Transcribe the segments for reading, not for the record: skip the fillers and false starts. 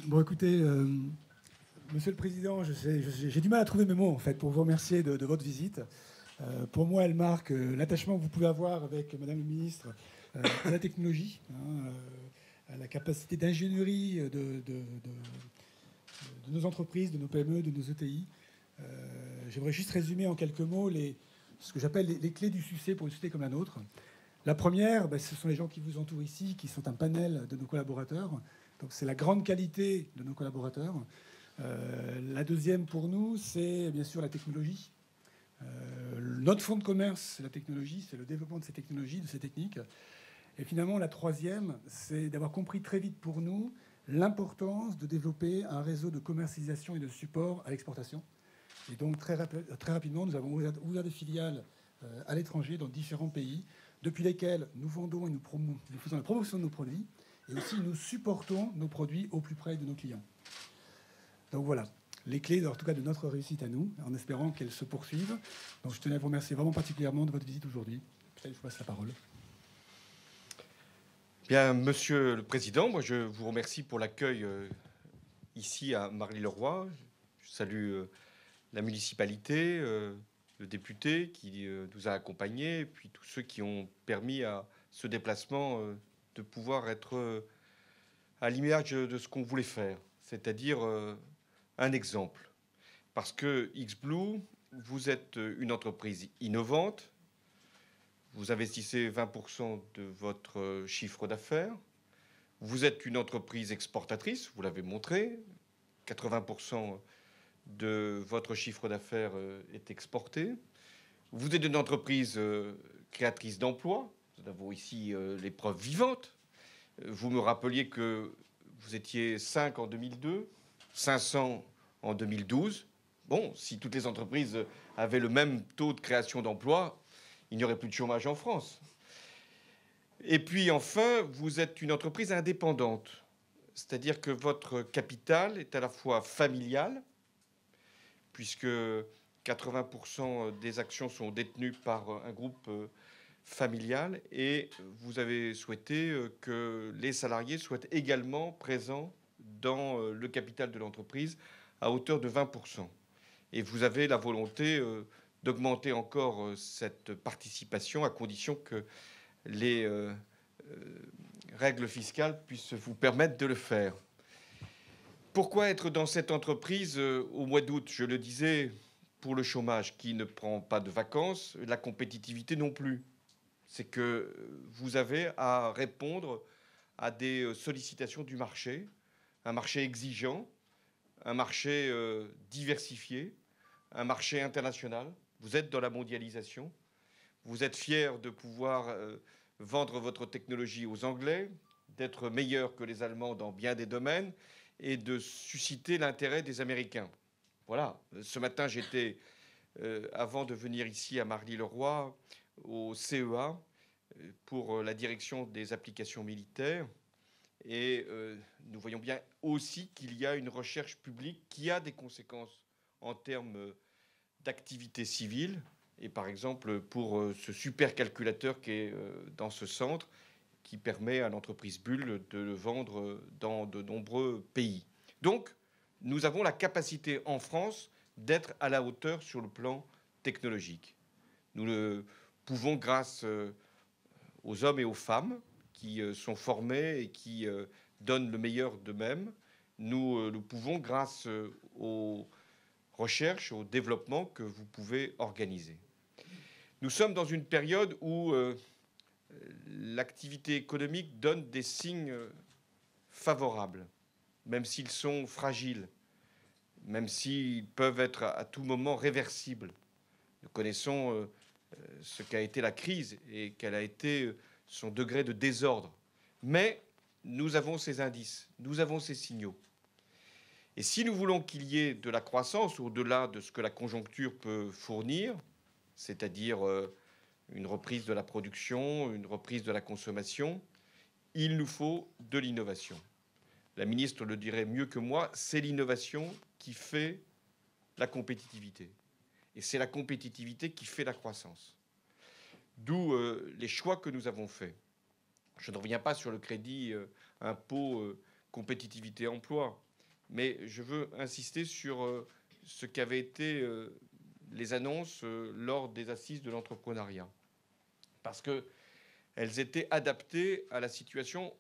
Bon, écoutez, Monsieur le Président, j'ai du mal à trouver mes mots en fait pour vous remercier de votre visite. Pour moi, elle marque l'attachement que vous pouvez avoir avec Madame le Ministre à la technologie, à la capacité d'ingénierie de nos entreprises, de nos PME, de nos ETI. J'aimerais juste résumer en quelques mots ce que j'appelle les clés du succès pour une société comme la nôtre. La première, ce sont les gens qui vous entourent ici, qui sont un panel de nos collaborateurs. Donc c'est la grande qualité de nos collaborateurs. La deuxième pour nous, c'est bien sûr la technologie. Notre fonds de commerce, c'est la technologie, c'est le développement de ces technologies, de ces techniques. Et finalement, la troisième, c'est d'avoir compris très vite pour nous l'importance de développer un réseau de commercialisation et de support à l'exportation. Et donc très rapidement, nous avons ouvert des filiales à l'étranger, dans différents pays, depuis lesquels nous vendons et nous faisons la promotion de nos produits, et aussi nous supportons nos produits au plus près de nos clients. Donc voilà, les clés, en tout cas, de notre réussite à nous, en espérant qu'elles se poursuivent. Donc je tenais à vous remercier vraiment particulièrement de votre visite aujourd'hui. Je vous passe la parole. Bien, Monsieur le Président, moi je vous remercie pour l'accueil ici à Marly-le-Roi. Je salue la municipalité, le député qui nous a accompagnés, et puis tous ceux qui ont permis à ce déplacement de pouvoir être à l'image de ce qu'on voulait faire, c'est-à-dire un exemple. Parce que XBlue, vous êtes une entreprise innovante, vous investissez 20% de votre chiffre d'affaires, vous êtes une entreprise exportatrice, vous l'avez montré, 80% de votre chiffre d'affaires est exporté. Vous êtes une entreprise créatrice d'emplois. Nous avons ici les preuves vivantes. Vous me rappeliez que vous étiez 5 en 2002, 500 en 2012. Bon, si toutes les entreprises avaient le même taux de création d'emplois, il n'y aurait plus de chômage en France. Et puis enfin, vous êtes une entreprise indépendante. C'est-à-dire que votre capital est à la fois familial, puisque 80% des actions sont détenues par un groupe familial, et vous avez souhaité que les salariés soient également présents dans le capital de l'entreprise à hauteur de 20%. Et vous avez la volonté d'augmenter encore cette participation à condition que les règles fiscales puissent vous permettre de le faire. Pourquoi être dans cette entreprise au mois d'août? Je le disais, pour le chômage qui ne prend pas de vacances, la compétitivité non plus. C'est que vous avez à répondre à des sollicitations du marché, un marché exigeant, un marché diversifié, un marché international. Vous êtes dans la mondialisation. Vous êtes fier de pouvoir vendre votre technologie aux Anglais, d'être meilleur que les Allemands dans bien des domaines et de susciter l'intérêt des Américains. Voilà. Ce matin, j'étais, avant de venir ici à Marly-le-Roi, au CEA pour la direction des applications militaires. Et nous voyons bien aussi qu'il y a une recherche publique qui a des conséquences en termes d'activité civile. Et par exemple, pour ce supercalculateur qui est dans ce centre, qui permet à l'entreprise Bull de le vendre dans de nombreux pays. Donc, nous avons la capacité en France d'être à la hauteur sur le plan technologique. Nous le pouvons grâce aux hommes et aux femmes qui sont formés et qui donnent le meilleur d'eux-mêmes. Nous le pouvons grâce aux recherches, au développement que vous pouvez organiser. Nous sommes dans une période où l'activité économique donne des signes favorables, même s'ils sont fragiles, même s'ils peuvent être à tout moment réversibles. Nous connaissons ce qu'a été la crise et quel a été son degré de désordre. Mais nous avons ces indices, nous avons ces signaux. Et si nous voulons qu'il y ait de la croissance au-delà de ce que la conjoncture peut fournir, c'est-à-dire une reprise de la production, une reprise de la consommation, il nous faut de l'innovation. La ministre le dirait mieux que moi, c'est l'innovation qui fait la compétitivité. Et c'est la compétitivité qui fait la croissance. D'où les choix que nous avons faits. Je ne reviens pas sur le crédit impôt compétitivité emploi. Mais je veux insister sur ce qu'avaient été les annonces lors des assises de l'entrepreneuriat. Parce qu'elles étaient adaptées à la situation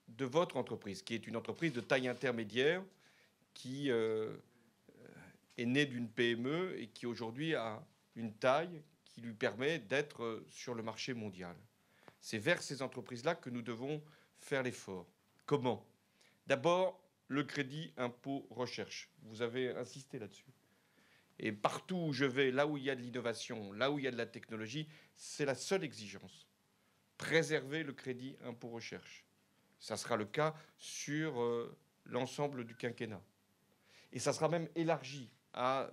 de votre entreprise, qui est une entreprise de taille intermédiaire, qui est née d'une PME et qui aujourd'hui a une taille qui lui permet d'être sur le marché mondial. C'est vers ces entreprises-là que nous devons faire l'effort. Comment? D'abord, le crédit impôt recherche. Vous avez insisté là-dessus. Et partout où je vais, là où il y a de l'innovation, là où il y a de la technologie, c'est la seule exigence. Préserver le crédit impôt recherche. Ça sera le cas sur l'ensemble du quinquennat. Et ça sera même élargi à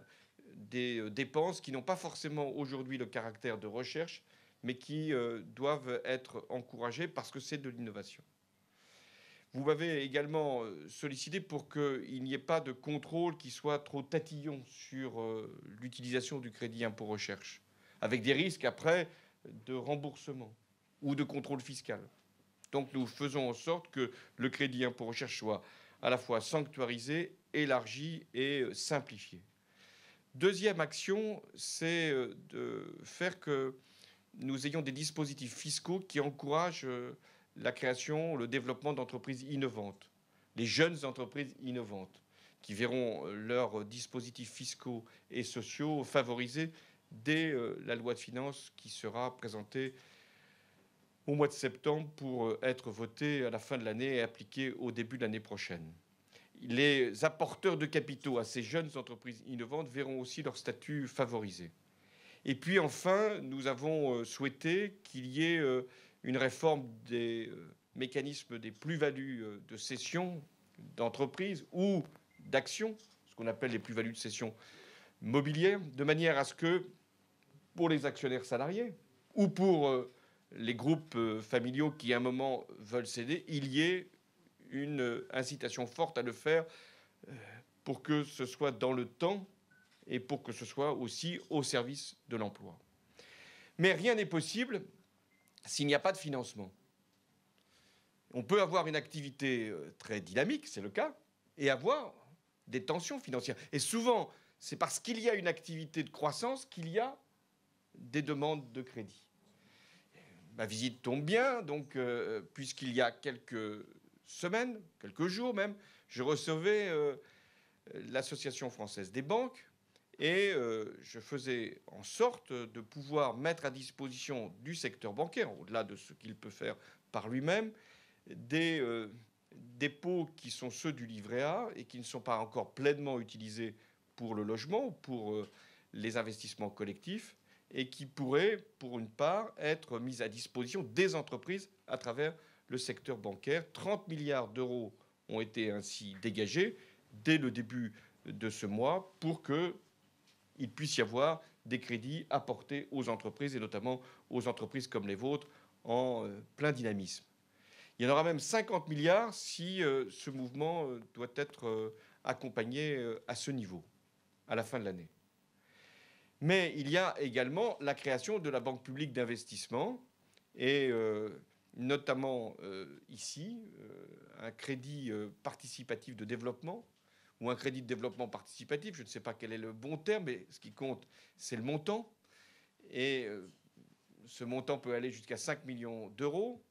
des dépenses qui n'ont pas forcément aujourd'hui le caractère de recherche, mais qui doivent être encouragées parce que c'est de l'innovation. Vous m'avez également sollicité pour qu'il n'y ait pas de contrôle qui soit trop tatillon sur l'utilisation du crédit impôt recherche, avec des risques après de remboursement ou de contrôle fiscal. Donc nous faisons en sorte que le crédit impôt recherche soit à la fois sanctuarisé, élargi et simplifié. Deuxième action, c'est de faire que nous ayons des dispositifs fiscaux qui encouragent la création, le développement d'entreprises innovantes, les jeunes entreprises innovantes, qui verront leurs dispositifs fiscaux et sociaux favorisés dès la loi de finances qui sera présentée au mois de septembre pour être votée à la fin de l'année et appliquée au début de l'année prochaine. Les apporteurs de capitaux à ces jeunes entreprises innovantes verront aussi leur statut favorisé. Et puis enfin, nous avons souhaité qu'il y ait une réforme des mécanismes des plus-values de cession d'entreprises ou d'actions, ce qu'on appelle les plus-values de cession mobilière, de manière à ce que, pour les actionnaires salariés ou pour les groupes familiaux qui, à un moment, veulent céder, il y ait une incitation forte à le faire pour que ce soit dans le temps et pour que ce soit aussi au service de l'emploi. Mais rien n'est possible s'il n'y a pas de financement. On peut avoir une activité très dynamique, c'est le cas, et avoir des tensions financières. Et souvent, c'est parce qu'il y a une activité de croissance qu'il y a des demandes de crédit. Ma visite tombe bien, donc, puisqu'il y a quelques semaines, quelques jours même, je recevais l'Association française des banques et je faisais en sorte de pouvoir mettre à disposition du secteur bancaire, au-delà de ce qu'il peut faire par lui-même, des dépôts qui sont ceux du livret A et qui ne sont pas encore pleinement utilisés pour le logement ou pour les investissements collectifs et qui pourraient, pour une part, être mis à disposition des entreprises à travers le secteur bancaire. 30 milliards d'euros ont été ainsi dégagés dès le début de ce mois pour qu'il puisse y avoir des crédits apportés aux entreprises, et notamment aux entreprises comme les vôtres, en plein dynamisme. Il y en aura même 50 milliards si ce mouvement doit être accompagné à ce niveau, à la fin de l'année. Mais il y a également la création de la Banque publique d'investissement, et notamment ici, un crédit participatif de développement, ou un crédit de développement participatif, je ne sais pas quel est le bon terme, mais ce qui compte, c'est le montant. Et ce montant peut aller jusqu'à 5 millions d'euros,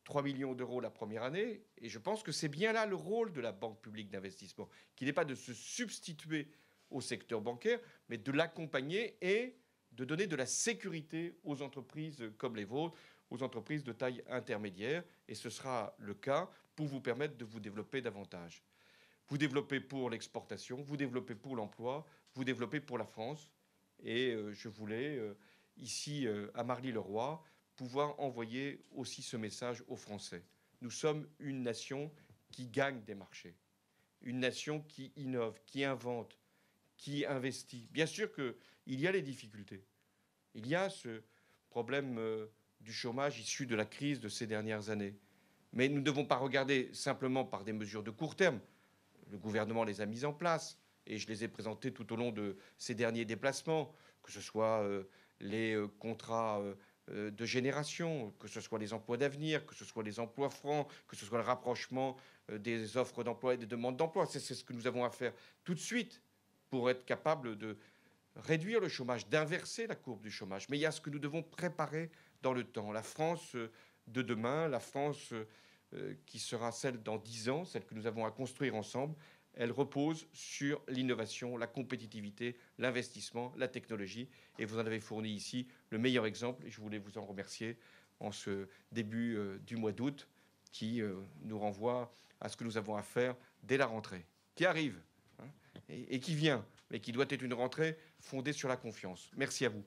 3 millions d'euros la première année. Et je pense que c'est bien là le rôle de la Banque publique d'investissement, qui n'est pas de se substituer au secteur bancaire, mais de l'accompagner et de donner de la sécurité aux entreprises comme les vôtres, aux entreprises de taille intermédiaire. Et ce sera le cas pour vous permettre de vous développer davantage. Vous développez pour l'exportation, vous développez pour l'emploi, vous développez pour la France. Et je voulais, ici, à Marly-le-Roi, pouvoir envoyer aussi ce message aux Français. Nous sommes une nation qui gagne des marchés, une nation qui innove, qui invente, qui investit. Bien sûr qu'il y a les difficultés. Il y a ce problème du chômage issu de la crise de ces dernières années. Mais nous ne devons pas regarder simplement par des mesures de court terme. Le gouvernement les a mises en place et je les ai présentées tout au long de ces derniers déplacements, que ce soit les contrats de génération, que ce soit les emplois d'avenir, que ce soit les emplois francs, que ce soit le rapprochement des offres d'emploi et des demandes d'emploi. C'est ce que nous avons à faire tout de suite pour être capable de réduire le chômage, d'inverser la courbe du chômage. Mais il y a ce que nous devons préparer dans le temps. La France de demain, la France qui sera celle dans 10 ans, celle que nous avons à construire ensemble, elle repose sur l'innovation, la compétitivité, l'investissement, la technologie. Et vous en avez fourni ici le meilleur exemple. Et je voulais vous en remercier en ce début du mois d'août qui nous renvoie à ce que nous avons à faire dès la rentrée, qui arrive, hein, et qui vient, mais qui doit être une rentrée fondée sur la confiance. Merci à vous.